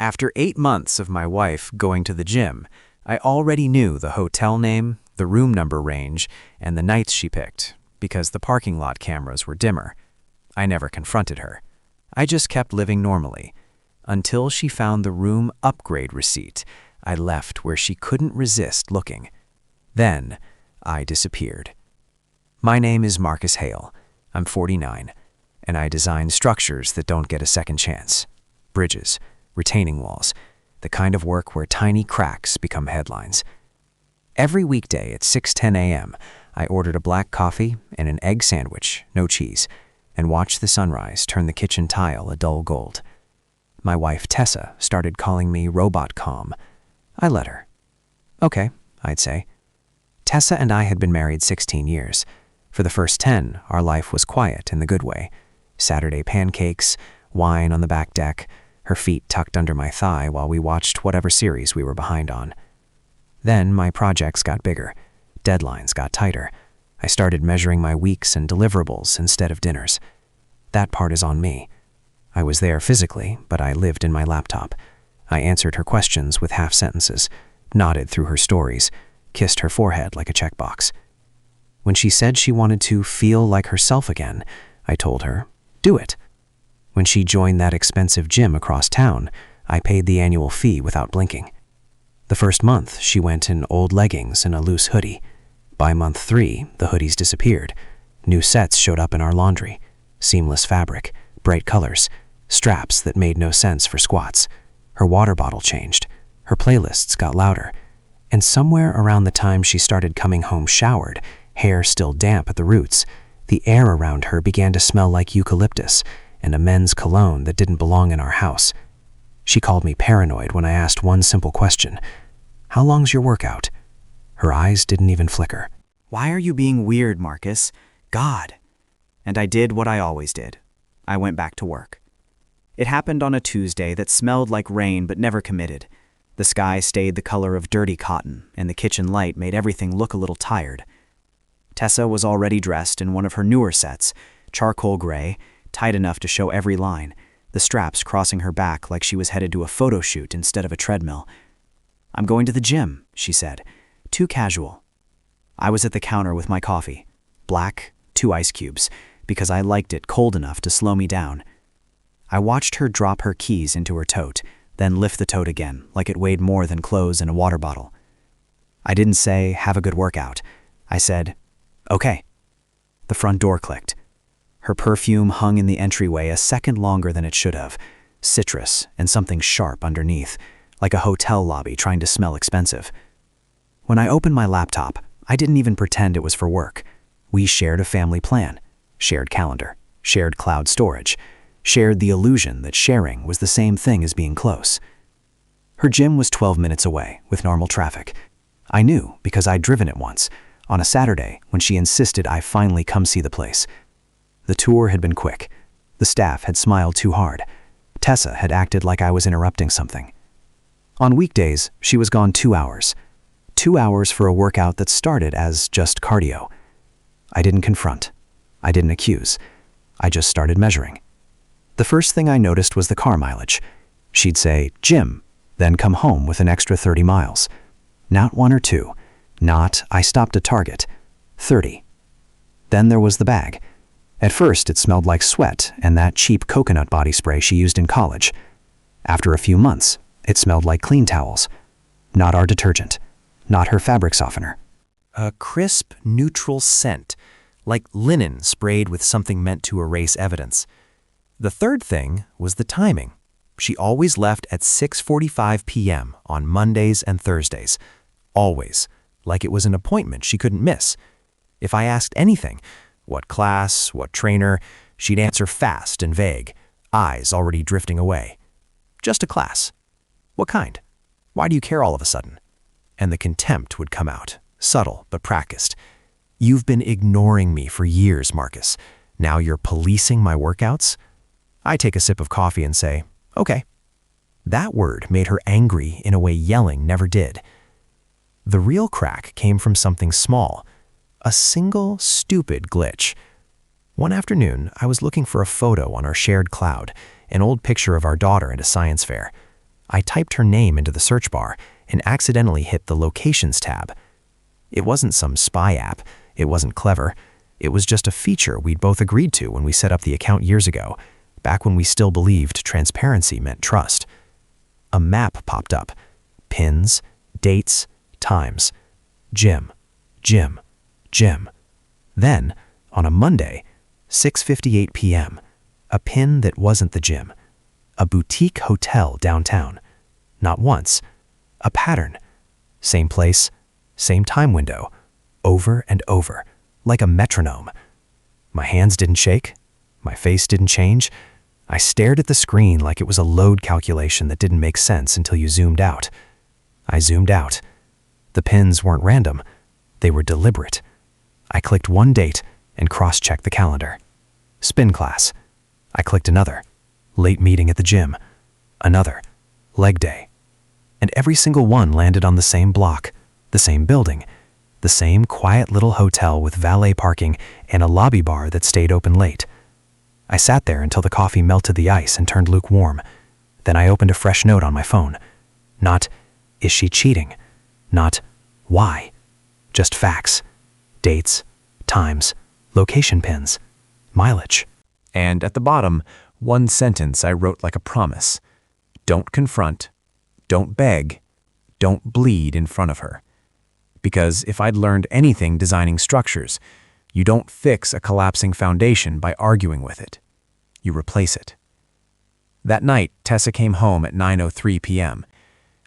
After 8 months of my wife going to the gym, I already knew the hotel name, the room number range, and the nights she picked, because the parking lot cameras were dimmer. I never confronted her. I just kept living normally, until she found the room upgrade receipt I left where she couldn't resist looking. Then, I disappeared. My name is Marcus Hale. I'm 49, and I design structures that don't get a second chance. Bridges, retaining walls, the kind of work where tiny cracks become headlines. Every weekday at 6:10 a.m., I ordered a black coffee and an egg sandwich, no cheese, and watched the sunrise turn the kitchen tile a dull gold. My wife, Tessa, started calling me Robot Calm. I let her. Okay, I'd say. Tessa and I had been married 16 years. For the first 10, our life was quiet in the good way. Saturday pancakes, wine on the back deck, her feet tucked under my thigh while we watched whatever series we were behind on. Then my projects got bigger. Deadlines got tighter. I started measuring my weeks and deliverables instead of dinners. That part is on me. I was there physically, but I lived in my laptop. I answered her questions with half sentences, nodded through her stories, kissed her forehead like a checkbox. When she said she wanted to feel like herself again, I told her, do it. When she joined that expensive gym across town, I paid the annual fee without blinking. The first month, she went in old leggings and a loose hoodie. By month 3, the hoodies disappeared. New sets showed up in our laundry. Seamless fabric, bright colors, straps that made no sense for squats. Her water bottle changed. Her playlists got louder. And somewhere around the time she started coming home showered, hair still damp at the roots, the air around her began to smell like eucalyptus and a men's cologne that didn't belong in our house. She called me paranoid when I asked one simple question. How long's your workout? Her eyes didn't even flicker. Why are you being weird, Marcus? God. And I did what I always did. I went back to work. It happened on a Tuesday that smelled like rain but never committed. The sky stayed the color of dirty cotton, and the kitchen light made everything look a little tired. Tessa was already dressed in one of her newer sets, charcoal gray, tight enough to show every line, the straps crossing her back like she was headed to a photo shoot instead of a treadmill. I'm going to the gym, she said. Too casual. I was at the counter with my coffee. Black, 2 ice cubes, because I liked it cold enough to slow me down. I watched her drop her keys into her tote, then lift the tote again, like it weighed more than clothes in a water bottle. I didn't say, have a good workout. I said, okay. The front door clicked. Her perfume hung in the entryway a second longer than it should have, citrus and something sharp underneath, like a hotel lobby trying to smell expensive. When I opened my laptop, I didn't even pretend it was for work. We shared a family plan, shared calendar, shared cloud storage, shared the illusion that sharing was the same thing as being close. Her gym was 12 minutes away, with normal traffic. I knew because I'd driven it once, on a Saturday when she insisted I finally come see the place. The tour had been quick. The staff had smiled too hard. Tessa had acted like I was interrupting something. On weekdays, she was gone 2 hours. 2 hours for a workout that started as just cardio. I didn't confront. I didn't accuse. I just started measuring. The first thing I noticed was the car mileage. She'd say, gym, then come home with an extra 30 miles. Not 1 or 2. Not, I stopped at Target. 30. Then there was the bag. At first, it smelled like sweat and that cheap coconut body spray she used in college. After a few months, it smelled like clean towels. Not our detergent. Not her fabric softener. A crisp, neutral scent, like linen sprayed with something meant to erase evidence. The third thing was the timing. She always left at 6:45 p.m. on Mondays and Thursdays. Always. Like it was an appointment she couldn't miss. If I asked anything, what class, what trainer, she'd answer fast and vague, eyes already drifting away. Just a class. What kind? Why do you care all of a sudden? And the contempt would come out, subtle but practiced. You've been ignoring me for years, Marcus. Now you're policing my workouts? I take a sip of coffee and say, okay. That word made her angry in a way yelling never did. The real crack came from something small, a single stupid glitch. One afternoon, I was looking for a photo on our shared cloud, an old picture of our daughter at a science fair. I typed her name into the search bar and accidentally hit the Locations tab. It wasn't some spy app. It wasn't clever. It was just a feature we'd both agreed to when we set up the account years ago, back when we still believed transparency meant trust. A map popped up. Pins, dates, times. Gym, gym, gym. Then, on a Monday, 6:58 p.m., a pin that wasn't the gym. A boutique hotel downtown. Not once. A pattern. Same place, same time window, over and over, like a metronome. My hands didn't shake. My face didn't change. I stared at the screen like it was a load calculation that didn't make sense until you zoomed out. I zoomed out. The pins weren't random. They were deliberate. I clicked one date and cross-checked the calendar. Spin class. I clicked another. Late meeting at the gym. Another. Leg day. And every single one landed on the same block, the same building, the same quiet little hotel with valet parking and a lobby bar that stayed open late. I sat there until the coffee melted the ice and turned lukewarm. Then I opened a fresh note on my phone. Not, is she cheating? Not, why? Just facts. Dates, times, location pins, mileage. And at the bottom, one sentence I wrote like a promise. Don't confront, don't beg, don't bleed in front of her. Because if I'd learned anything designing structures, you don't fix a collapsing foundation by arguing with it. You replace it. That night, Tessa came home at 9:03 p.m.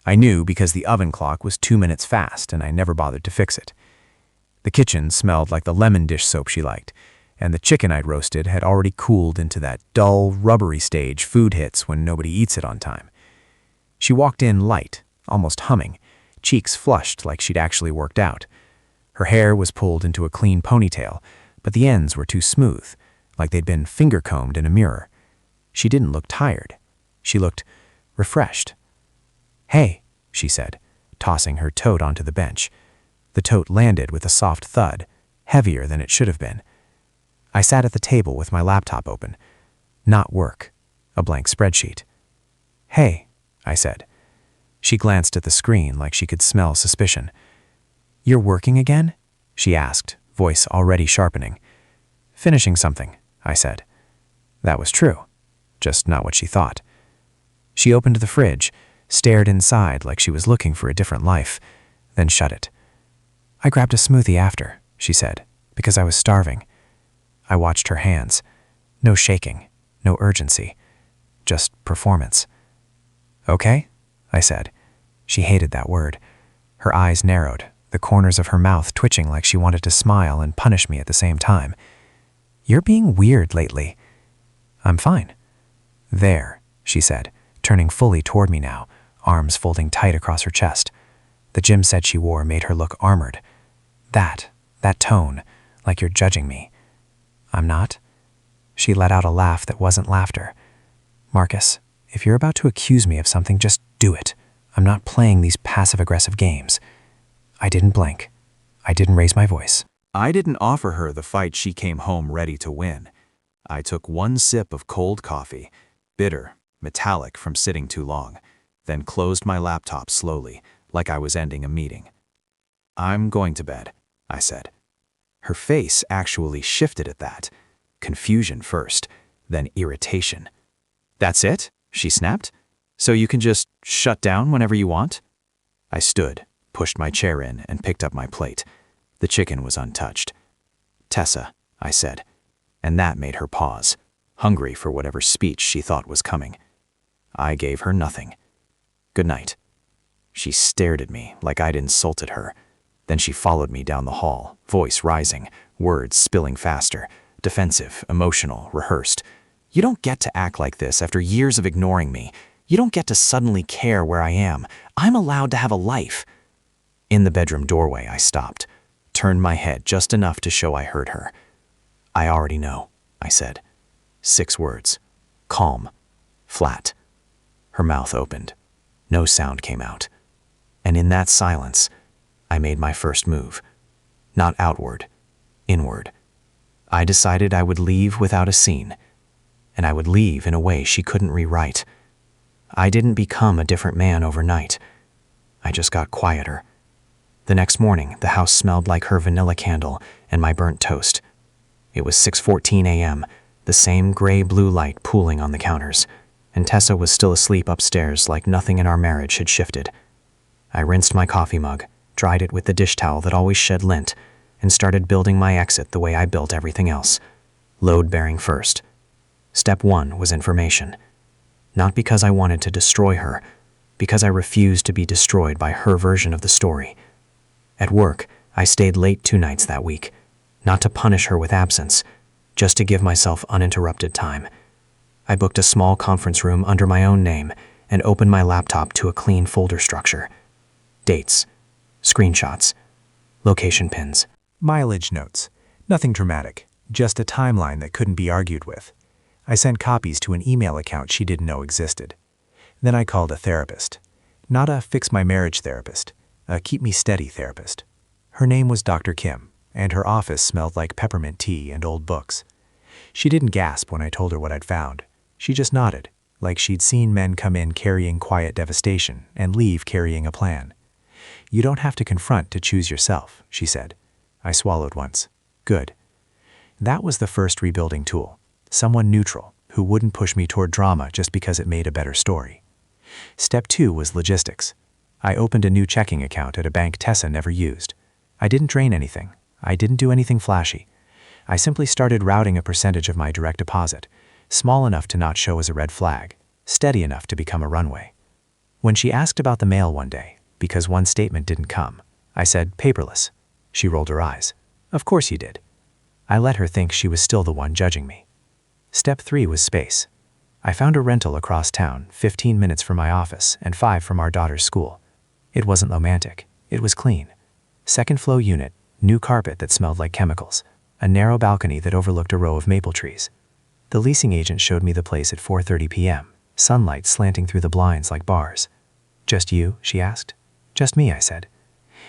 I knew because the oven clock was 2 minutes fast and I never bothered to fix it. The kitchen smelled like the lemon dish soap she liked, and the chicken I'd roasted had already cooled into that dull, rubbery stage food hits when nobody eats it on time. She walked in light, almost humming, cheeks flushed like she'd actually worked out. Her hair was pulled into a clean ponytail, but the ends were too smooth, like they'd been finger-combed in a mirror. She didn't look tired. She looked refreshed. "Hey," she said, tossing her tote onto the bench. The tote landed with a soft thud, heavier than it should have been. I sat at the table with my laptop open. Not work, a blank spreadsheet. "Hey," I said. She glanced at the screen like she could smell suspicion. "You're working again?" she asked, voice already sharpening. "Finishing something," I said. That was true, just not what she thought. She opened the fridge, stared inside like she was looking for a different life, then shut it. "I grabbed a smoothie after," she said, "because I was starving." I watched her hands. No shaking, no urgency, just performance. "Okay?" I said. She hated that word. Her eyes narrowed, the corners of her mouth twitching like she wanted to smile and punish me at the same time. "You're being weird lately." "I'm fine." "There," she said, turning fully toward me now, arms folding tight across her chest. The gym set she wore made her look armored. That tone, like you're judging me. "I'm not." She let out a laugh that wasn't laughter. "Marcus, if you're about to accuse me of something, just do it. I'm not playing these passive-aggressive games." I didn't blink. I didn't raise my voice. I didn't offer her the fight she came home ready to win. I took one sip of cold coffee, bitter, metallic from sitting too long, then closed my laptop slowly, like I was ending a meeting. "I'm going to bed," I said. Her face actually shifted at that. Confusion first, then irritation. "That's it?" she snapped. "So you can just shut down whenever you want?" I stood, pushed my chair in, and picked up my plate. The chicken was untouched. "Tessa," I said, and that made her pause, hungry for whatever speech she thought was coming. I gave her nothing. "Good night." She stared at me like I'd insulted her. Then she followed me down the hall, voice rising, words spilling faster, defensive, emotional, rehearsed. "You don't get to act like this after years of ignoring me. You don't get to suddenly care where I am. I'm allowed to have a life." In the bedroom doorway, I stopped, turned my head just enough to show I heard her. "I already know," I said. 6 words. Calm. Flat. Her mouth opened. No sound came out. And in that silence, I made my first move. Not outward, inward. I decided I would leave without a scene, and I would leave in a way she couldn't rewrite. I didn't become a different man overnight. I just got quieter. The next morning, the house smelled like her vanilla candle and my burnt toast. It was 6:14 a.m., the same gray-blue light pooling on the counters, and Tessa was still asleep upstairs like nothing in our marriage had shifted. I rinsed my coffee mug, dried it with the dish towel that always shed lint, and started building my exit the way I built everything else, load-bearing first. Step 1 was information. Not because I wanted to destroy her, because I refused to be destroyed by her version of the story. At work, I stayed late 2 nights that week, not to punish her with absence, just to give myself uninterrupted time. I booked a small conference room under my own name and opened my laptop to a clean folder structure. Dates, screenshots, location pins. Mileage notes. Nothing dramatic, just a timeline that couldn't be argued with. I sent copies to an email account she didn't know existed. Then I called a therapist. Not a fix-my-marriage therapist, a keep-me-steady therapist. Her name was Dr. Kim, and her office smelled like peppermint tea and old books. She didn't gasp when I told her what I'd found. She just nodded, like she'd seen men come in carrying quiet devastation and leave carrying a plan. "You don't have to confront to choose yourself," she said. I swallowed once. Good. That was the first rebuilding tool. Someone neutral, who wouldn't push me toward drama just because it made a better story. Step 2 was logistics. I opened a new checking account at a bank Tessa never used. I didn't drain anything. I didn't do anything flashy. I simply started routing a percentage of my direct deposit, small enough to not show as a red flag, steady enough to become a runway. When she asked about the mail one day, because one statement didn't come, I said, paperless. She rolled her eyes. Of course you did. I let her think she was still the one judging me. Step 3 was space. I found a rental across town, 15 minutes from my office and 5 from our daughter's school. It wasn't romantic. It was clean. Second floor unit, new carpet that smelled like chemicals, a narrow balcony that overlooked a row of maple trees. The leasing agent showed me the place at 4:30 p.m., sunlight slanting through the blinds like bars. Just you? She asked. Just me, I said.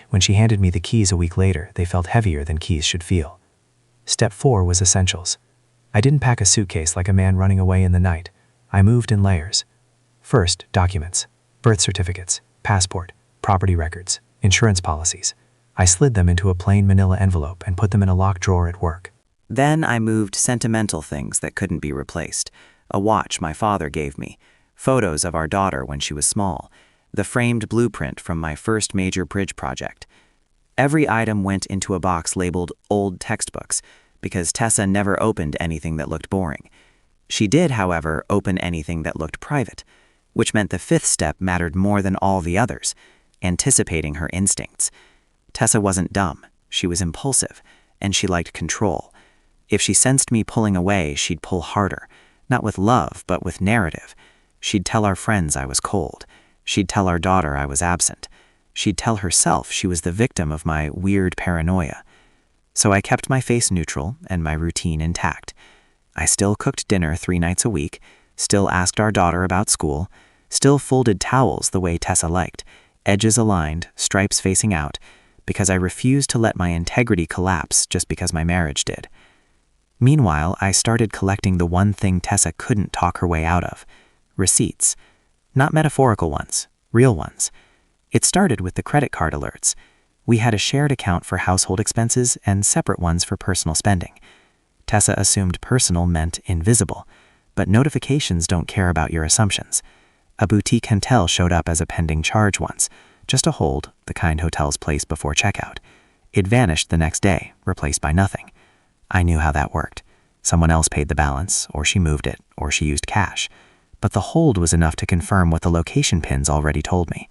When she handed me the keys a week later, they felt heavier than keys should feel. Step 4 was essentials. I didn't pack a suitcase like a man running away in the night. I moved in layers. First, documents, birth certificates, passport, property records, insurance policies. I slid them into a plain manila envelope and put them in a locked drawer at work. Then I moved sentimental things that couldn't be replaced. A watch my father gave me, photos of our daughter when she was small, the framed blueprint from my first major bridge project. Every item went into a box labeled old textbooks, because Tessa never opened anything that looked boring. She did, however, open anything that looked private, which meant the 5th step mattered more than all the others, anticipating her instincts. Tessa wasn't dumb, she was impulsive, and she liked control. If she sensed me pulling away, she'd pull harder, not with love, but with narrative. She'd tell our friends I was cold. She'd tell our daughter I was absent. She'd tell herself she was the victim of my weird paranoia. So I kept my face neutral and my routine intact. I still cooked dinner 3 nights a week, still asked our daughter about school, still folded towels the way Tessa liked, edges aligned, stripes facing out, because I refused to let my integrity collapse just because my marriage did. Meanwhile, I started collecting the one thing Tessa couldn't talk her way out of: receipts. Not metaphorical ones, real ones. It started with the credit card alerts. We had a shared account for household expenses and separate ones for personal spending. Tessa assumed personal meant invisible, but notifications don't care about your assumptions. A boutique hotel showed up as a pending charge once, just a hold, the kind hotels place before checkout. It vanished the next day, replaced by nothing. I knew how that worked. Someone else paid the balance, or she moved it, or she used cash. But the hold was enough to confirm what the location pins already told me.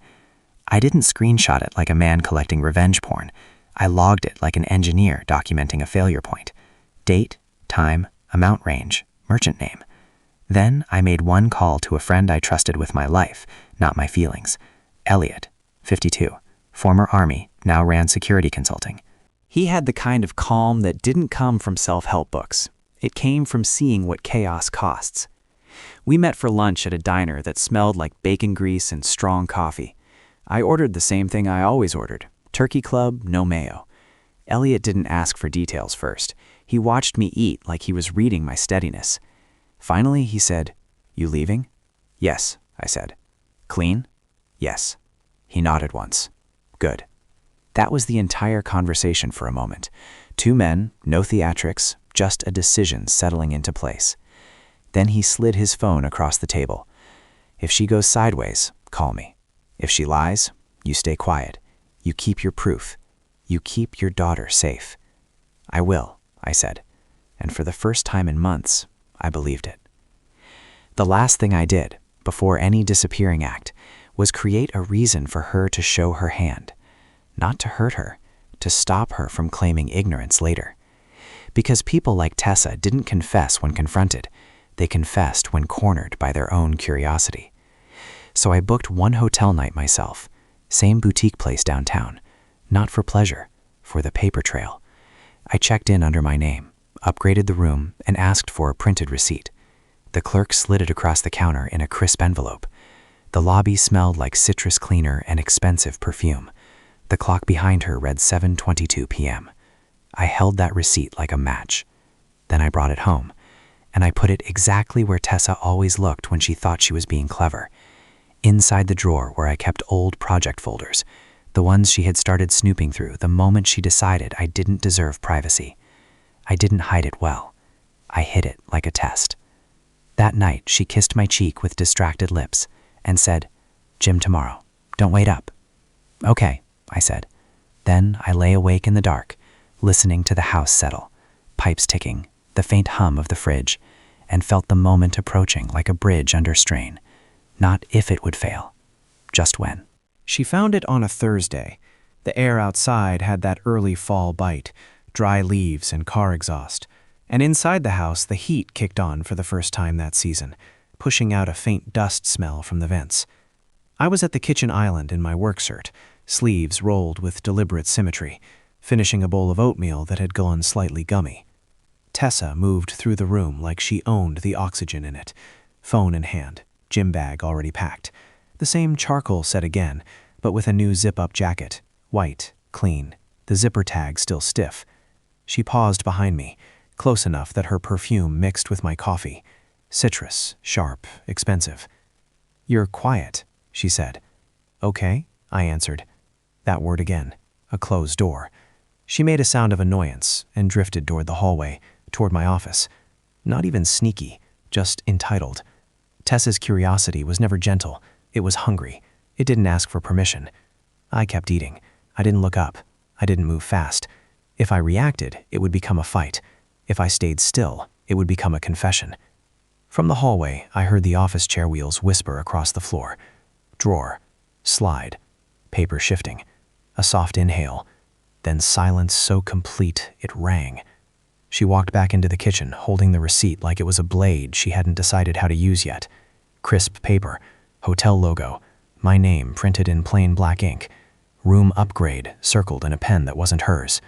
I didn't screenshot it like a man collecting revenge porn. I logged it like an engineer documenting a failure point. Date, time, amount range, merchant name. Then I made one call to a friend I trusted with my life, not my feelings. Elliot, 52, former Army, now ran security consulting. He had the kind of calm that didn't come from self-help books. It came from seeing what chaos costs. We met for lunch at a diner that smelled like bacon grease and strong coffee. I ordered the same thing I always ordered: turkey club, no mayo. Elliot didn't ask for details first. He watched me eat like he was reading my steadiness. Finally, he said, "You leaving?" "Yes," I said. Clean? Yes. He nodded once. Good. That was the entire conversation for a moment. 2 men, no theatrics, just a decision settling into place. Then he slid his phone across the table. If she goes sideways, call me. If she lies, you stay quiet. You keep your proof. You keep your daughter safe. I will, I said. And for the first time in months, I believed it. The last thing I did, before any disappearing act, was create a reason for her to show her hand. Not to hurt her, to stop her from claiming ignorance later. Because people like Tessa didn't confess when confronted. They confessed when cornered by their own curiosity. So I booked one hotel night myself, same boutique place downtown, not for pleasure, for the paper trail. I checked in under my name, upgraded the room, and asked for a printed receipt. The clerk slid it across the counter in a crisp envelope. The lobby smelled like citrus cleaner and expensive perfume. The clock behind her read 7:22 p.m. I held that receipt like a match. Then I brought it home, and I put it exactly where Tessa always looked when she thought she was being clever. Inside the drawer where I kept old project folders, the ones she had started snooping through the moment she decided I didn't deserve privacy. I didn't hide it well. I hid it like a test. That night, she kissed my cheek with distracted lips and said, "Gym tomorrow. Don't wait up." "Okay," I said. Then I lay awake in the dark, listening to the house settle, pipes ticking, the faint hum of the fridge, and felt the moment approaching like a bridge under strain. Not if it would fail, just when. She found it on a Thursday. The air outside had that early fall bite, dry leaves and car exhaust. And inside the house, the heat kicked on for the first time that season, pushing out a faint dust smell from the vents. I was at the kitchen island in my work shirt, sleeves rolled with deliberate symmetry, finishing a bowl of oatmeal that had gone slightly gummy. Tessa moved through the room like she owned the oxygen in it, phone in hand, gym bag already packed. The same charcoal set again, but with a new zip-up jacket, white, clean, the zipper tag still stiff. She paused behind me, close enough that her perfume mixed with my coffee. Citrus, sharp, expensive. "You're quiet," she said. "Okay," I answered. That word again, a closed door. She made a sound of annoyance and drifted toward the hallway, toward my office. Not even sneaky, just entitled. Tessa's curiosity was never gentle. It was hungry. It didn't ask for permission. I kept eating. I didn't look up. I didn't move fast. If I reacted, it would become a fight. If I stayed still, it would become a confession. From the hallway, I heard the office chair wheels whisper across the floor. Drawer, slide, paper shifting, a soft inhale, then silence so complete it rang. She walked back into the kitchen, holding the receipt like it was a blade she hadn't decided how to use yet. Crisp paper, hotel logo, my name printed in plain black ink, room upgrade circled in a pen that wasn't hers.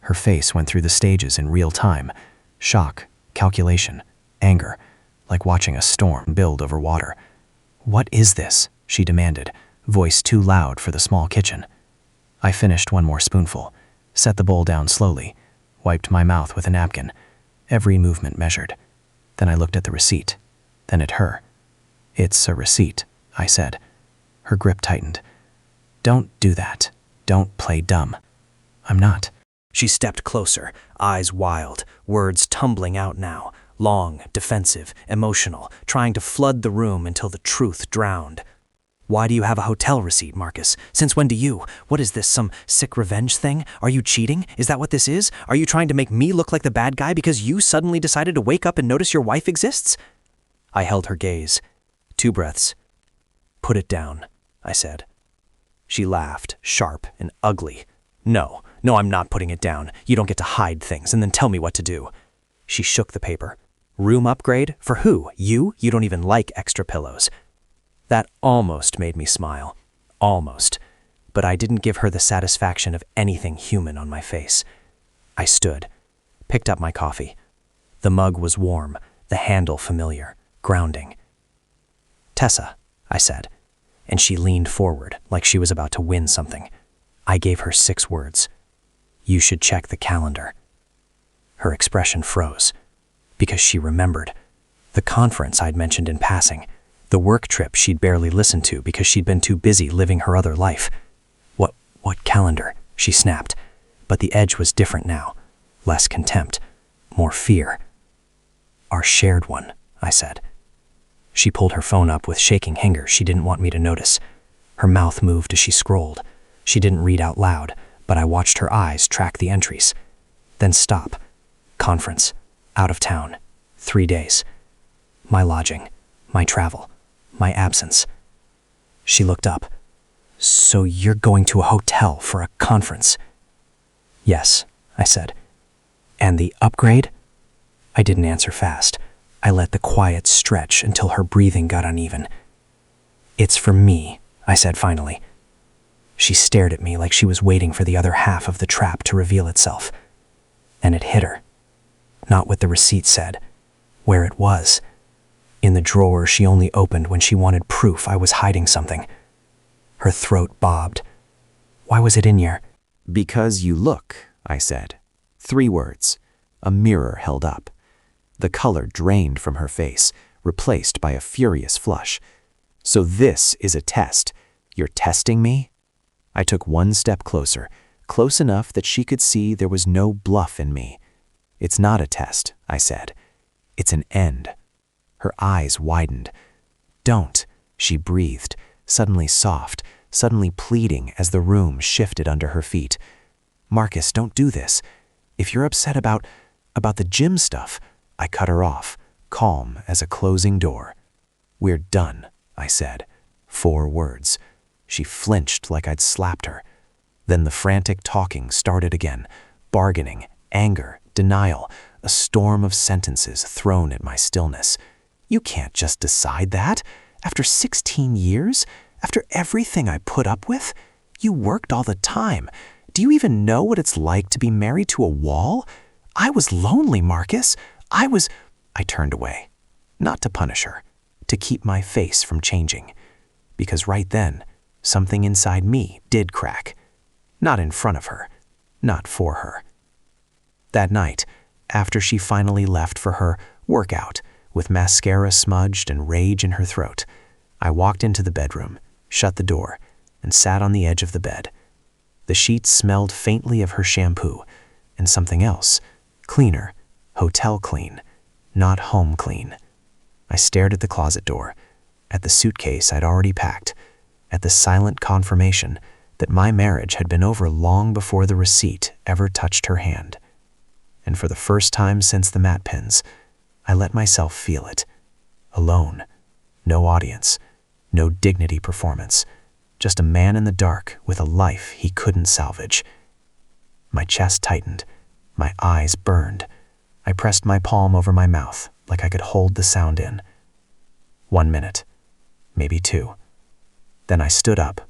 Her face went through the stages in real time. Shock, calculation, anger, like watching a storm build over water. "What is this?" she demanded, voice too loud for the small kitchen. I finished one more spoonful, set the bowl down slowly, wiped my mouth with a napkin, every movement measured. Then I looked at the receipt, then at her. "It's a receipt," I said. Her grip tightened. "Don't do that. Don't play dumb." "I'm not." She stepped closer, eyes wild, words tumbling out now, long, defensive, emotional, trying to flood the room until the truth drowned. "Why do you have a hotel receipt, Marcus? Since when do you? What is this, some sick revenge thing? Are you cheating? Is that what this is? Are you trying to make me look like the bad guy because you suddenly decided to wake up and notice your wife exists?" I held her gaze. 2 breaths. "Put it down," I said. She laughed, sharp and ugly. No, I'm not putting it down. You don't get to hide things and then tell me what to do." She shook the paper. "Room upgrade? For who? You? You don't even like extra pillows." That almost made me smile. Almost. But I didn't give her the satisfaction of anything human on my face. I stood, picked up my coffee. The mug was warm, the handle familiar, grounding. "Tessa," I said, and she leaned forward like she was about to win something. I gave her 6 words. "You should check the calendar." Her expression froze, because she remembered. The conference I'd mentioned in passing, The work trip she'd barely listened to because she'd been too busy living her other life. What calendar? She snapped. But the edge was different now. Less contempt. More fear. Our shared one, I said. She pulled her phone up with shaking fingers she didn't want me to notice. Her mouth moved as she scrolled. She didn't read out loud, but I watched her eyes track the entries. Then stop. Conference. Out of town. 3 days. My lodging. My travel. My absence. She looked up. So you're going to a hotel for a conference? Yes, I said. And the upgrade? I didn't answer fast. I let the quiet stretch until her breathing got uneven. It's for me, I said finally. She stared at me like she was waiting for the other half of the trap to reveal itself. And it hit her. Not what the receipt said. Where it was. In the drawer she only opened when she wanted proof I was hiding something. Her throat bobbed. Why was it in here? Because you look, I said. 3 words. A mirror held up. The color drained from her face, replaced by a furious flush. So this is a test. You're testing me? I took 1 step closer, close enough that she could see there was no bluff in me. It's not a test, I said. It's an end. Her eyes widened. Don't, she breathed, suddenly soft, suddenly pleading as the room shifted under her feet. Marcus, don't do this. If you're upset about the gym stuff, I cut her off, calm as a closing door. We're done, I said. 4 words. She flinched like I'd slapped her. Then the frantic talking started again. Bargaining, anger, denial, a storm of sentences thrown at my stillness. You can't just decide that. After 16 years? After everything I put up with? You worked all the time. Do you even know what it's like to be married to a wall? I was lonely, Marcus. I turned away. Not to punish her. To keep my face from changing. Because right then, something inside me did crack. Not in front of her. Not for her. That night, after she finally left for her workout, with mascara smudged and rage in her throat, I walked into the bedroom, shut the door, and sat on the edge of the bed. The sheets smelled faintly of her shampoo, and something else, cleaner, hotel clean, not home clean. I stared at the closet door, at the suitcase I'd already packed, at the silent confirmation that my marriage had been over long before the receipt ever touched her hand. And for the first time since the mat pins, I let myself feel it. Alone. No audience. No dignity performance. Just a man in the dark with a life he couldn't salvage. My chest tightened. My eyes burned. I pressed my palm over my mouth like I could hold the sound in. 1 minute. Maybe 2. Then I stood up,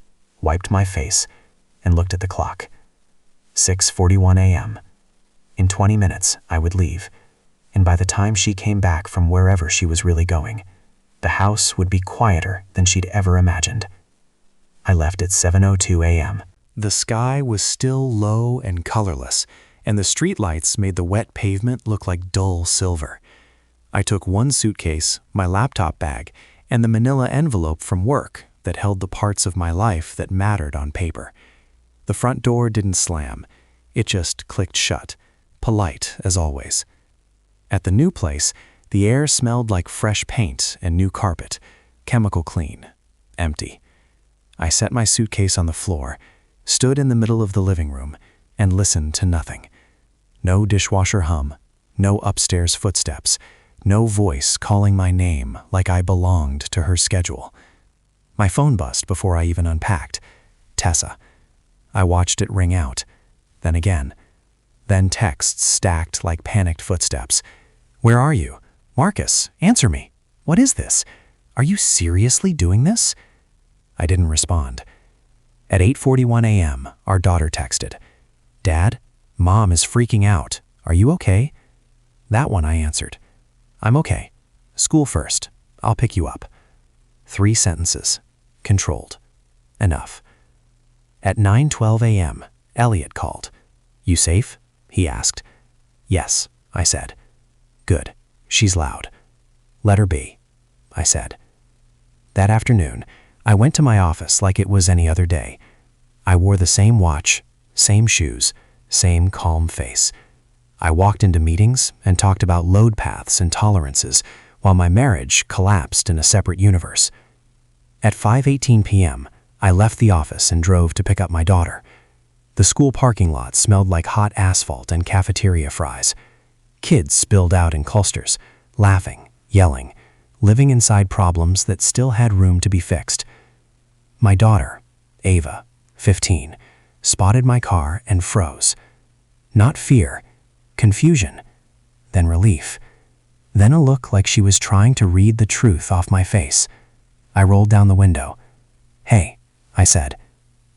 wiped my face, and looked at the clock. 6:41 a.m. In 20 minutes, I would leave. And by the time she came back from wherever she was really going, the house would be quieter than she'd ever imagined. I left at 7:02 a.m. The sky was still low and colorless, and the streetlights made the wet pavement look like dull silver. I took 1 suitcase, my laptop bag, and the manila envelope from work that held the parts of my life that mattered on paper. The front door didn't slam. It just clicked shut, polite as always. At the new place, the air smelled like fresh paint and new carpet, chemical clean, empty. I set my suitcase on the floor, stood in the middle of the living room, and listened to nothing. No dishwasher hum, no upstairs footsteps, no voice calling my name like I belonged to her schedule. My phone buzzed before I even unpacked. Tessa. I watched it ring out, then again. Then texts stacked like panicked footsteps. Where are you? Marcus, answer me. What is this? Are you seriously doing this? I didn't respond. At 8:41 a.m., our daughter texted. Dad, Mom is freaking out. Are you okay? That one I answered. I'm okay. School first. I'll pick you up. 3 sentences. Controlled. Enough. At 9:12 a.m., Elliot called. You safe? He asked. Yes, I said. Good. She's loud. Let her be, I said. That afternoon, I went to my office like it was any other day. I wore the same watch, same shoes, same calm face. I walked into meetings and talked about load paths and tolerances while my marriage collapsed in a separate universe. At 5:18 p.m., I left the office and drove to pick up my daughter. The school parking lot smelled like hot asphalt and cafeteria fries. Kids spilled out in clusters, laughing, yelling, living inside problems that still had room to be fixed. My daughter, Ava, 15, spotted my car and froze. Not fear, confusion, then relief, then a look like she was trying to read the truth off my face. I rolled down the window. "Hey," I said.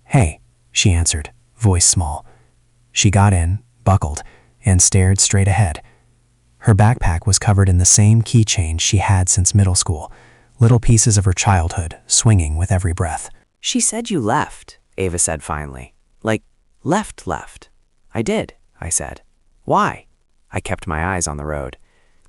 "Hey," she answered, voice small. She got in, buckled, and stared straight ahead. Her backpack was covered in the same keychain she had since middle school, little pieces of her childhood swinging with every breath. "She said you left," Ava said finally. "Like, left. "I did," I said. "Why?" I kept my eyes on the road.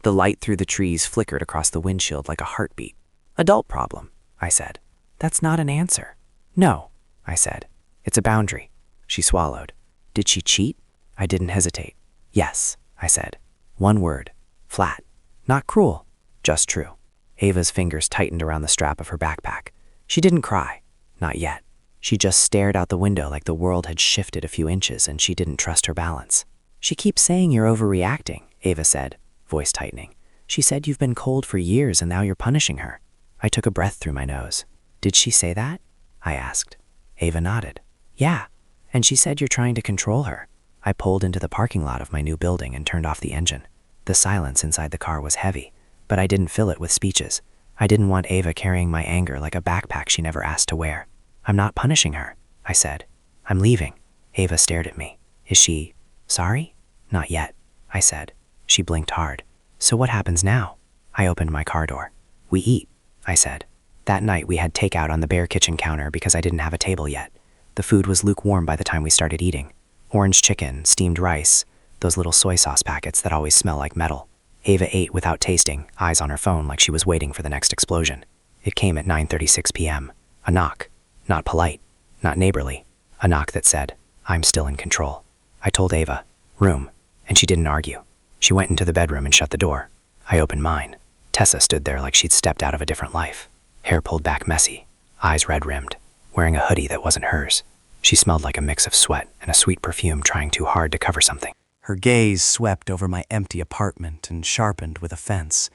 The light through the trees flickered across the windshield like a heartbeat. "Adult problem," I said. "That's not an answer." "No," I said. "It's a boundary." She swallowed. "Did she cheat?" I didn't hesitate. "Yes," I said. One word. Flat. Not cruel. Just true. Ava's fingers tightened around the strap of her backpack. She didn't cry. Not yet. She just stared out the window like the world had shifted a few inches and she didn't trust her balance. "She keeps saying you're overreacting," Ava said, voice tightening. "She said you've been cold for years and now you're punishing her." I took a breath through my nose. "Did she say that?" I asked. Ava nodded. "Yeah, and she said you're trying to control her." I pulled into the parking lot of my new building and turned off the engine. The silence inside the car was heavy, but I didn't fill it with speeches. I didn't want Ava carrying my anger like a backpack she never asked to wear. "I'm not punishing her," I said. "I'm leaving." Ava stared at me. "Is she sorry?" "Not yet," I said. She blinked hard. "So what happens now?" I opened my car door. "We eat," I said. That night we had takeout on the bare kitchen counter because I didn't have a table yet. The food was lukewarm by the time we started eating. Orange chicken, steamed rice, those little soy sauce packets that always smell like metal. Ava ate without tasting, eyes on her phone like she was waiting for the next explosion. It came at 9:36 p.m. A knock. Not polite, not neighborly. A knock that said, "I'm still in control." I told Ava, "Room," and she didn't argue. She went into the bedroom and shut the door. I opened mine. Tessa stood there like she'd stepped out of a different life. Hair pulled back messy, eyes red-rimmed, wearing a hoodie that wasn't hers. She smelled like a mix of sweat and a sweet perfume trying too hard to cover something. Her gaze swept over my empty apartment and sharpened with offense.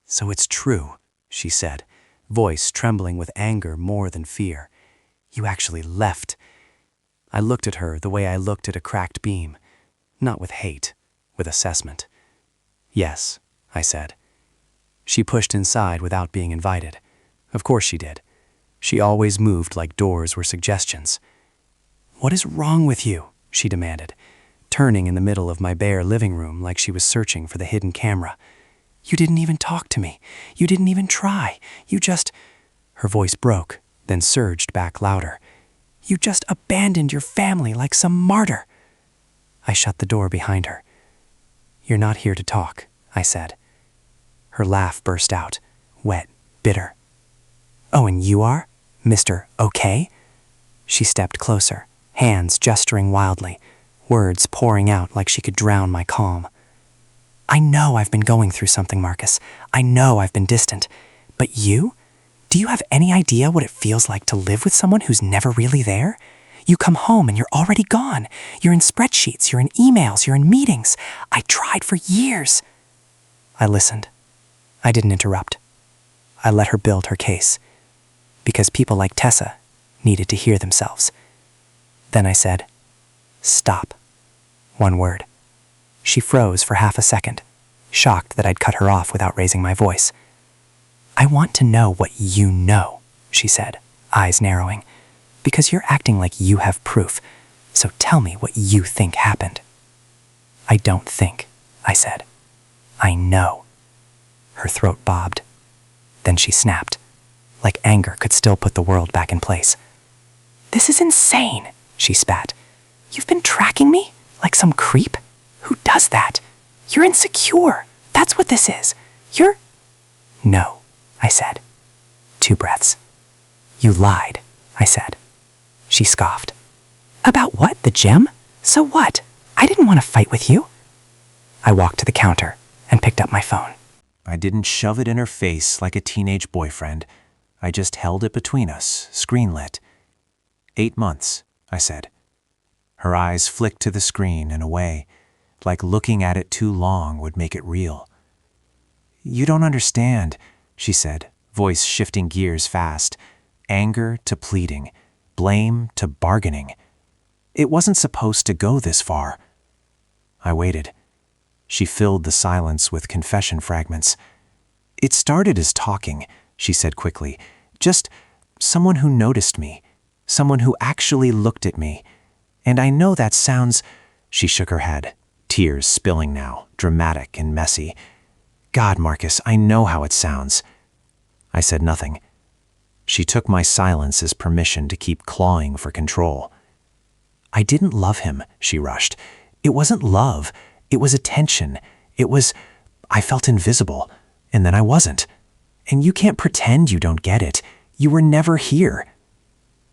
"So it's true," she said, voice trembling with anger more than fear. "You actually left." I looked at her the way I looked at a cracked beam, not with hate, with assessment. "Yes," I said. She pushed inside without being invited. Of course she did. She always moved like doors were suggestions. "What is wrong with you?" she demanded, turning in the middle of my bare living room like she was searching for the hidden camera. "You didn't even talk to me. You didn't even try. You just—" Her voice broke, then surged back louder. "You just abandoned your family like some martyr." I shut the door behind her. "You're not here to talk," I said. Her laugh burst out, wet, bitter. "Oh, and you are? Mr. Okay?" She stepped closer, hands gesturing wildly, words pouring out like she could drown my calm. "I know I've been going through something, Marcus. I know I've been distant. But you? Do you have any idea what it feels like to live with someone who's never really there? You come home and you're already gone. You're in spreadsheets, you're in emails, you're in meetings. I tried for years." I listened. I didn't interrupt. I let her build her case. Because people like Tessa needed to hear themselves. Then I said, "Stop." One word. She froze for half a second, shocked that I'd cut her off without raising my voice. "I want to know what you know," she said, eyes narrowing, "because you're acting like you have proof. So tell me what you think happened." "I don't think," I said. "I know." Her throat bobbed. Then she snapped, like anger could still put the world back in place. "This is insane," she spat. "You've been tracking me? Like some creep? Who does that? You're insecure. That's what this is. You're—" "No," I said. 2 breaths. You lied, I said. She scoffed. About what, the gym? So what? I didn't want to fight with you. I walked to the counter and picked up my phone. I didn't shove it in her face like a teenage boyfriend. I just held it between us, screen lit. 8 months, I said. Her eyes flicked to the screen and away, like looking at it too long would make it real. You don't understand, she said, voice shifting gears fast. Anger to pleading, blame to bargaining. It wasn't supposed to go this far. I waited. She filled the silence with confession fragments. It started as talking, she said quickly. Just someone who noticed me, someone who actually looked at me. And I know that sounds... She shook her head, tears spilling now, dramatic and messy. God, Marcus, I know how it sounds. I said nothing. She took my silence as permission to keep clawing for control. I didn't love him, she rushed. It wasn't love. It was attention. It was... I felt invisible. And then I wasn't. And you can't pretend you don't get it. You were never here.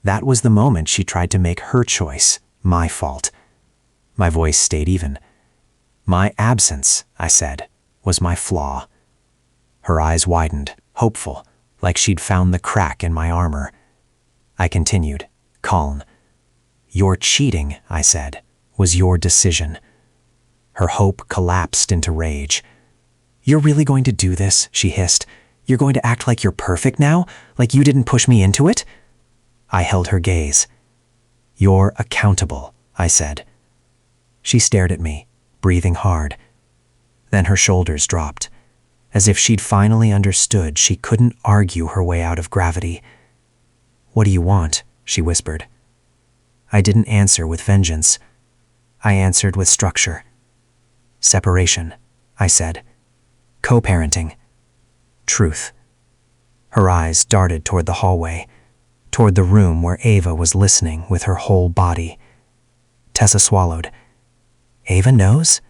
That was the moment she tried to make her choice, my fault. My voice stayed even. My absence, I said, was my flaw. Her eyes widened, hopeful, like she'd found the crack in my armor. I continued, calm. Your cheating, I said, was your decision. Her hope collapsed into rage. You're really going to do this, she hissed. You're going to act like you're perfect now? Like you didn't push me into it? I held her gaze. You're accountable, I said. She stared at me, breathing hard. Then her shoulders dropped. As if she'd finally understood she couldn't argue her way out of gravity. What do you want? She whispered. I didn't answer with vengeance. I answered with structure. Separation, I said. Co-parenting. Truth. Her eyes darted toward the hallway, toward the room where Ava was listening with her whole body. Tessa swallowed. Ava knows?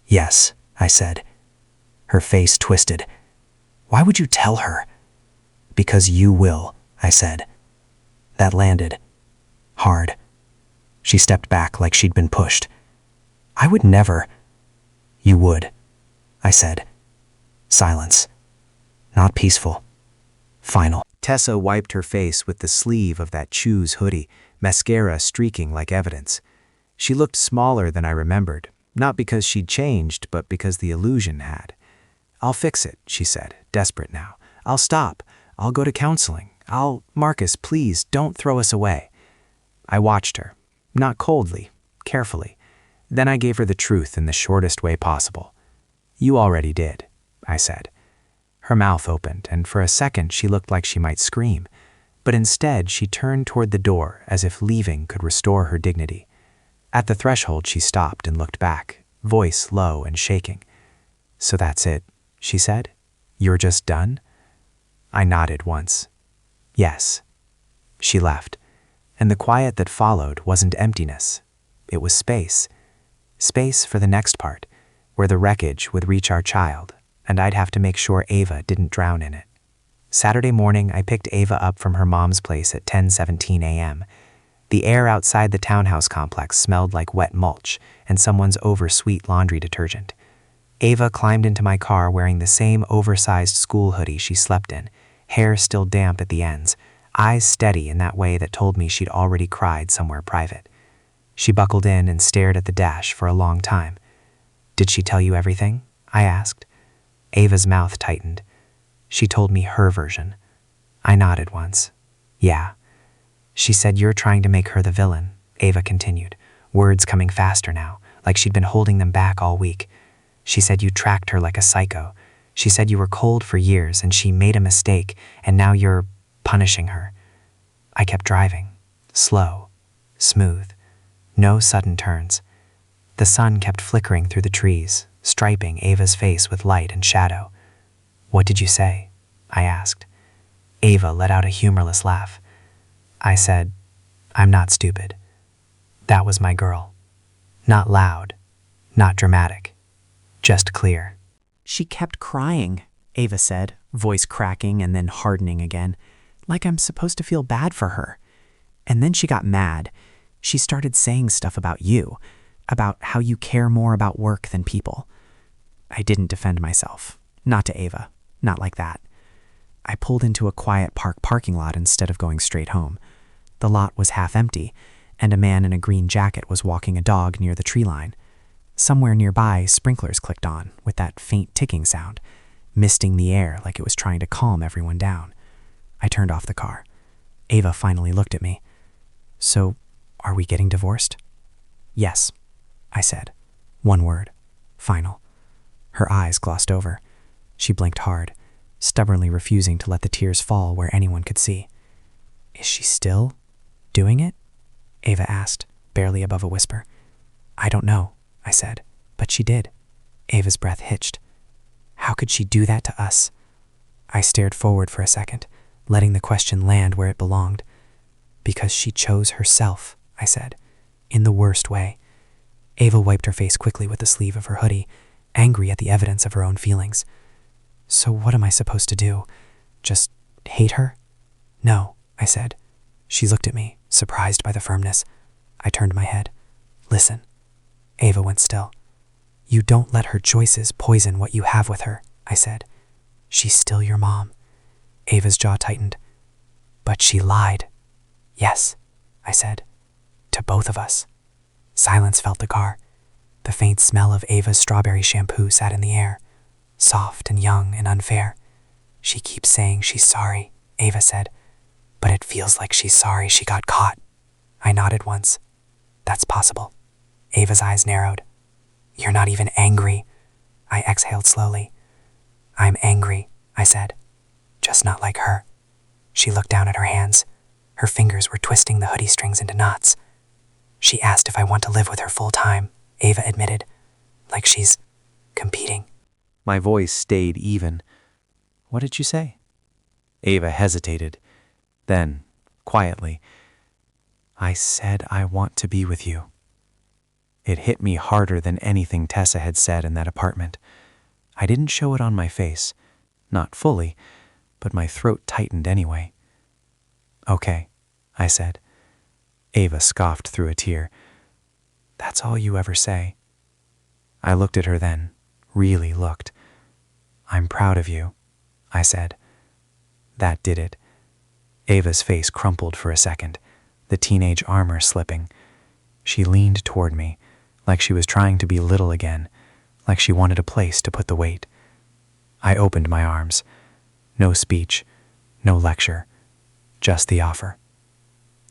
Yes, I said. Her face twisted. Why would you tell her? Because you will, I said. That landed. Hard. She stepped back like she'd been pushed. I would never. You would, I said. Silence. Not peaceful. Final. Tessa wiped her face with the sleeve of that Choose hoodie, mascara streaking like evidence. She looked smaller than I remembered, not because she'd changed, but because the illusion had. I'll fix it, she said, desperate now. I'll stop. I'll go to counseling. Marcus, please, don't throw us away. I watched her, not coldly, carefully. Then I gave her the truth in the shortest way possible. You already did, I said. Her mouth opened, and for a second she looked like she might scream. But instead she turned toward the door as if leaving could restore her dignity. At the threshold she stopped and looked back, voice low and shaking. So that's it, she said. You're just done? I nodded once. Yes. She left, and the quiet that followed wasn't emptiness. It was space. Space for the next part, where the wreckage would reach our child, and I'd have to make sure Ava didn't drown in it. Saturday morning, I picked Ava up from her mom's place at 10:17 a.m. The air outside the townhouse complex smelled like wet mulch and someone's over-sweet laundry detergent. Ava climbed into my car wearing the same oversized school hoodie she slept in, hair still damp at the ends, eyes steady in that way that told me she'd already cried somewhere private. She buckled in and stared at the dash for a long time. Did she tell you everything? I asked. Ava's mouth tightened. She told me her version. I nodded once. Yeah. She said you're trying to make her the villain, Ava continued, words coming faster now, like she'd been holding them back all week. She said you tracked her like a psycho. She said you were cold for years and she made a mistake, and now you're punishing her. I kept driving. Slow. Smooth. No sudden turns. The sun kept flickering through the trees, striping Ava's face with light and shadow. What did you say? I asked. Ava let out a humorless laugh. I said, I'm not stupid. That was my girl. Not loud, not dramatic, just clear. She kept crying, Ava said, voice cracking and then hardening again, like I'm supposed to feel bad for her. And then she got mad. She started saying stuff about you, about how you care more about work than people. I didn't defend myself. Not to Ava. Not like that. I pulled into a quiet parking lot instead of going straight home. The lot was half empty, and a man in a green jacket was walking a dog near the tree line. Somewhere nearby, sprinklers clicked on, with that faint ticking sound, misting the air like it was trying to calm everyone down. I turned off the car. Ava finally looked at me. "So, are we getting divorced?" "Yes," I said. One word. Final. Her eyes glossed over. She blinked hard, stubbornly refusing to let the tears fall where anyone could see. "Is she still doing it?" Ava asked, barely above a whisper. "I don't know," I said, "but she did." Ava's breath hitched. "How could she do that to us?" I stared forward for a second, letting the question land where it belonged. "Because she chose herself," I said, in the worst way. Ava wiped her face quickly with the sleeve of her hoodie, angry at the evidence of her own feelings. "So what am I supposed to do? Just hate her?" "No," I said. She looked at me, surprised by the firmness. I turned my head. "Listen." Ava went still. "You don't let her choices poison what you have with her," I said. "She's still your mom." Ava's jaw tightened. "But she lied." "Yes," I said. "To both of us." Silence filled the car. The faint smell of Ava's strawberry shampoo sat in the air, soft and young and unfair. "She keeps saying she's sorry," Ava said, "but it feels like she's sorry she got caught." I nodded once. "That's possible." Ava's eyes narrowed. "You're not even angry." I exhaled slowly. "I'm angry," I said. "Just not like her." She looked down at her hands. Her fingers were twisting the hoodie strings into knots. "She asked if I want to live with her full time," Ava admitted, like she's competing. My voice stayed even. "What did you say?" Ava hesitated. Then, quietly, "I said I want to be with you." It hit me harder than anything Tessa had said in that apartment. I didn't show it on my face, not fully, but my throat tightened anyway. "Okay," I said. Ava scoffed through a tear. "That's all you ever say." I looked at her then, really looked. "I'm proud of you," I said. That did it. Ava's face crumpled for a second, the teenage armor slipping. She leaned toward me, like she was trying to be little again, like she wanted a place to put the weight. I opened my arms. No speech, no lecture, just the offer.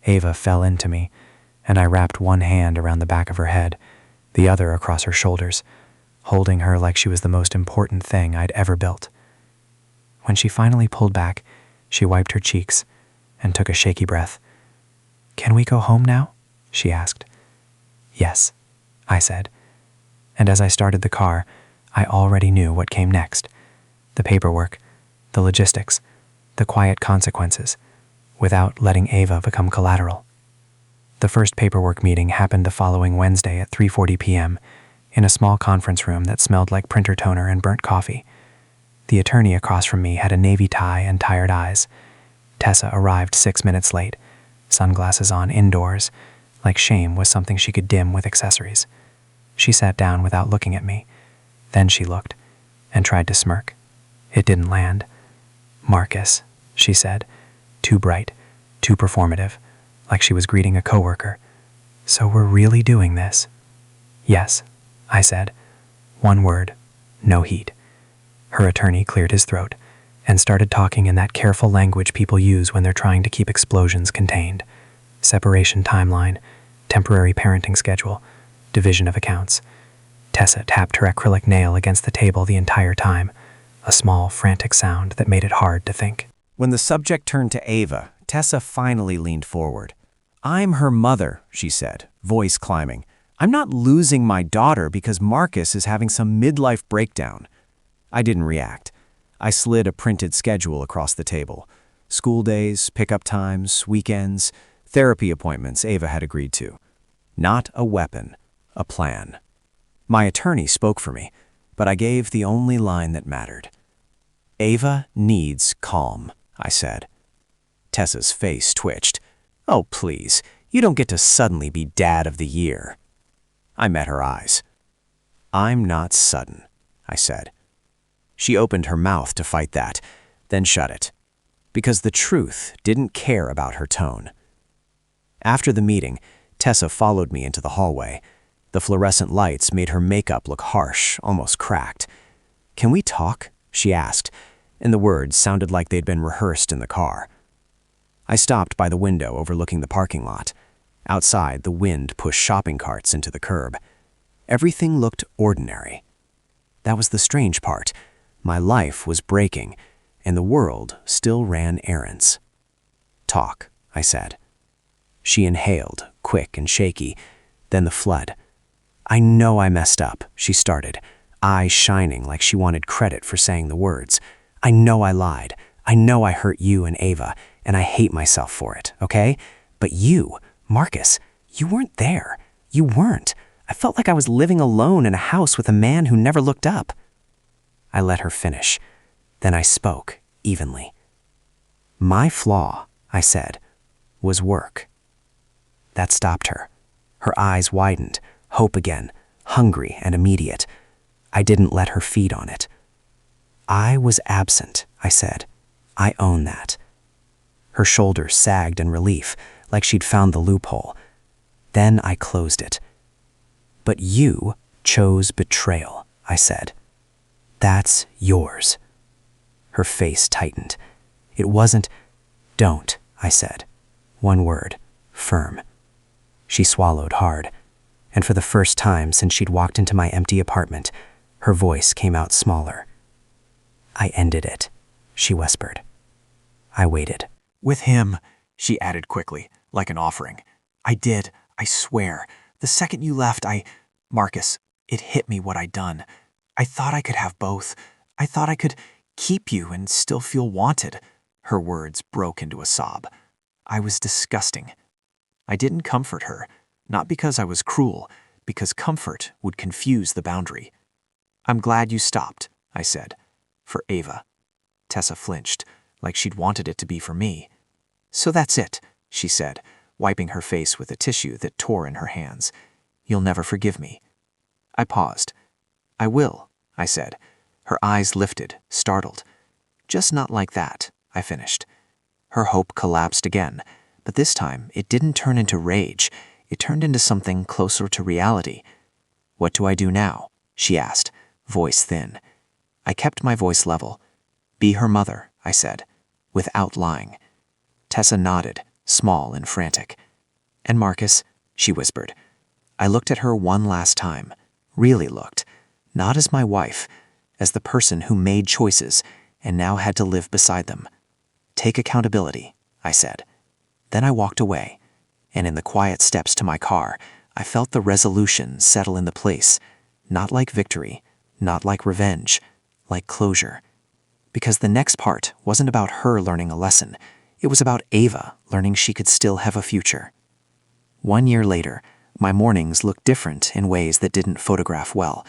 Ava fell into me, and I wrapped one hand around the back of her head, the other across her shoulders, holding her like she was the most important thing I'd ever built. When she finally pulled back, she wiped her cheeks and took a shaky breath. "Can we go home now?" she asked. "Yes," I said. And as I started the car, I already knew what came next. The paperwork, the logistics, the quiet consequences, without letting Ava become collateral. The first paperwork meeting happened the following Wednesday at 3:40 p.m. in a small conference room that smelled like printer toner and burnt coffee. The attorney across from me had a navy tie and tired eyes. Tessa arrived 6 minutes late, sunglasses on indoors, like shame was something she could dim with accessories. She sat down without looking at me. Then she looked and tried to smirk. It didn't land. "Marcus," she said, too bright, too performative, like she was greeting a coworker. "So we're really doing this?" "Yes," I said. One word, no heat. Her attorney cleared his throat and started talking in that careful language people use when they're trying to keep explosions contained. Separation timeline, temporary parenting schedule, division of accounts. Tessa tapped her acrylic nail against the table the entire time, a small, frantic sound that made it hard to think. When the subject turned to Ava, Tessa finally leaned forward. "I'm her mother," she said, voice climbing. "I'm not losing my daughter because Marcus is having some midlife breakdown." I didn't react. I slid a printed schedule across the table. School days, pickup times, weekends, therapy appointments Ava had agreed to. Not a weapon, a plan. My attorney spoke for me, but I gave the only line that mattered. Ava needs calm, I said. Tessa's face twitched. Oh, please, you don't get to suddenly be Dad of the Year. I met her eyes. I'm not sudden, I said. She opened her mouth to fight that, then shut it, because the truth didn't care about her tone. After the meeting, Tessa followed me into the hallway. The fluorescent lights made her makeup look harsh, almost cracked. Can we talk? She asked, and the words sounded like they'd been rehearsed in the car. I stopped by the window overlooking the parking lot. Outside, the wind pushed shopping carts into the curb. Everything looked ordinary. That was the strange part. My life was breaking, and the world still ran errands. Talk, I said. She inhaled, quick and shaky, then the flood. I know I messed up, she started, eyes shining like she wanted credit for saying the words. I know I lied. I know I hurt you and Ava, and I hate myself for it, okay? But you, Marcus, you weren't there. You weren't. I felt like I was living alone in a house with a man who never looked up. I let her finish. Then I spoke, evenly. My flaw, I said, was work. That stopped her. Her eyes widened, hope again, hungry and immediate. I didn't let her feed on it. I was absent, I said. I own that. Her shoulders sagged in relief, like she'd found the loophole. Then I closed it. But you chose betrayal, I said. That's yours. Her face tightened. It wasn't, don't, I said. One word, firm. She swallowed hard, and for the first time since she'd walked into my empty apartment, her voice came out smaller. I ended it, she whispered. I waited. With him, she added quickly, like an offering. I did, I swear. The second you left, Marcus, it hit me what I'd done. I thought I could have both. I thought I could keep you and still feel wanted. Her words broke into a sob. I was disgusting. I didn't comfort her, not because I was cruel, because comfort would confuse the boundary. I'm glad you stopped, I said. For Ava. Tessa flinched, like she'd wanted it to be for me. So that's it, she said, wiping her face with a tissue that tore in her hands. You'll never forgive me. I paused. I will, I said. Her eyes lifted, startled. Just not like that, I finished. Her hope collapsed again, but this time it didn't turn into rage. It turned into something closer to reality. What do I do now? She asked, voice thin. I kept my voice level. Be her mother, I said, without lying. Tessa nodded, small and frantic. And Marcus, she whispered. I looked at her one last time, really looked, not as my wife, as the person who made choices and now had to live beside them. Take accountability, I said. Then I walked away, and in the quiet steps to my car, I felt the resolution settle into place, not like victory, not like revenge, like closure. Because the next part wasn't about her learning a lesson. It was about Ava learning she could still have a future. 1 year later, my mornings looked different in ways that didn't photograph well.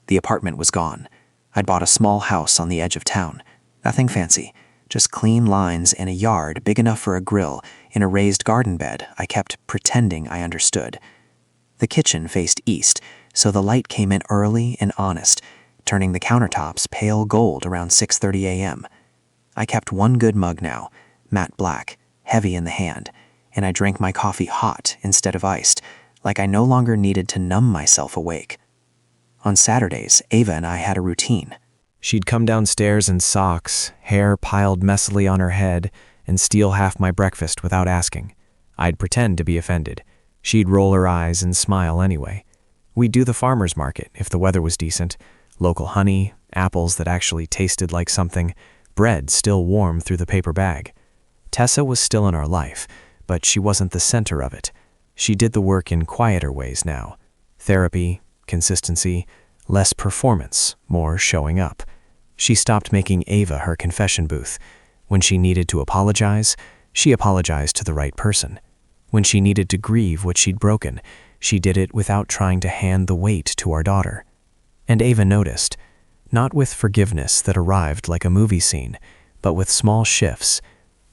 The apartment was gone. I'd bought a small house on the edge of town. Nothing fancy, just clean lines and a yard big enough for a grill in a raised garden bed I kept pretending I understood. The kitchen faced east, so the light came in early and honest, turning the countertops pale gold around 6:30 a.m. I kept one good mug now, matte black, heavy in the hand, and I drank my coffee hot instead of iced, like I no longer needed to numb myself awake. On Saturdays, Ava and I had a routine. She'd come downstairs in socks, hair piled messily on her head, and steal half my breakfast without asking. I'd pretend to be offended. She'd roll her eyes and smile anyway. We'd do the farmer's market if the weather was decent. Local honey, apples that actually tasted like something, bread still warm through the paper bag. Tessa was still in our life, but she wasn't the center of it. She did the work in quieter ways now. Therapy, consistency, less performance, more showing up. She stopped making Ava her confession booth. When she needed to apologize, she apologized to the right person. When she needed to grieve what she'd broken, she did it without trying to hand the weight to our daughter. And Ava noticed. Not with forgiveness that arrived like a movie scene, but with small shifts,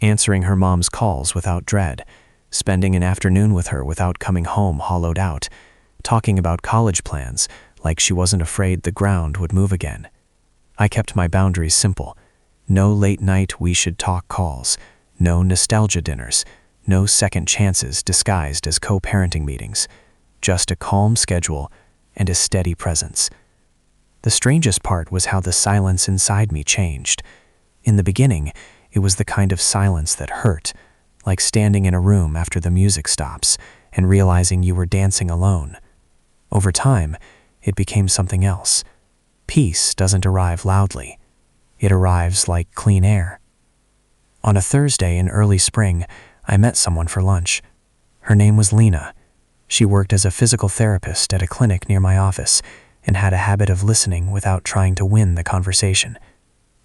answering her mom's calls without dread, spending an afternoon with her without coming home hollowed out, talking about college plans like she wasn't afraid the ground would move again. I kept my boundaries simple. No late night we should talk calls, no nostalgia dinners, no second chances disguised as co-parenting meetings, just a calm schedule and a steady presence. The strangest part was how the silence inside me changed. In the beginning, it was the kind of silence that hurt, like standing in a room after the music stops and realizing you were dancing alone. Over time, it became something else. Peace doesn't arrive loudly. It arrives like clean air. On a Thursday in early spring, I met someone for lunch. Her name was Lena. She worked as a physical therapist at a clinic near my office and had a habit of listening without trying to win the conversation.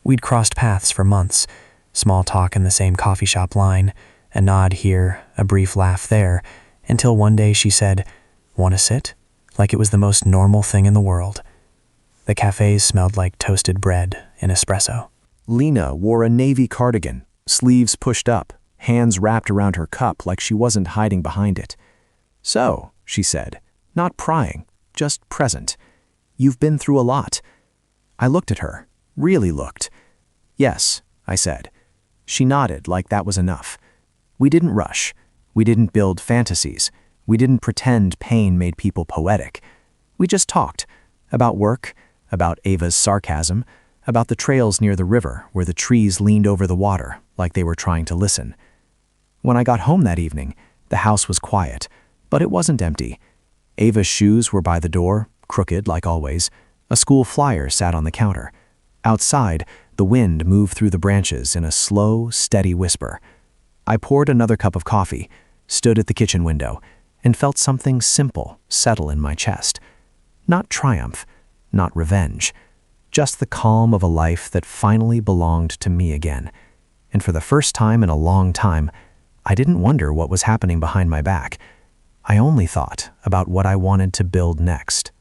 We'd crossed paths for months, small talk in the same coffee shop line, a nod here, a brief laugh there, until one day she said, "Want to sit?" like it was the most normal thing in the world. The cafes smelled like toasted bread and espresso. Lena wore a navy cardigan, sleeves pushed up, hands wrapped around her cup like she wasn't hiding behind it. "So," she said, not prying, just present. "You've been through a lot." I looked at her, really looked. "Yes," I said. She nodded like that was enough. We didn't rush. We didn't build fantasies. We didn't pretend pain made people poetic. We just talked about work, about Ava's sarcasm, about the trails near the river where the trees leaned over the water like they were trying to listen. When I got home that evening, the house was quiet, but it wasn't empty. Ava's shoes were by the door, crooked like always. A school flyer sat on the counter. Outside, the wind moved through the branches in a slow, steady whisper. I poured another cup of coffee, stood at the kitchen window, and felt something simple settle in my chest. Not triumph, not revenge, just the calm of a life that finally belonged to me again. And for the first time in a long time, I didn't wonder what was happening behind my back. I only thought about what I wanted to build next.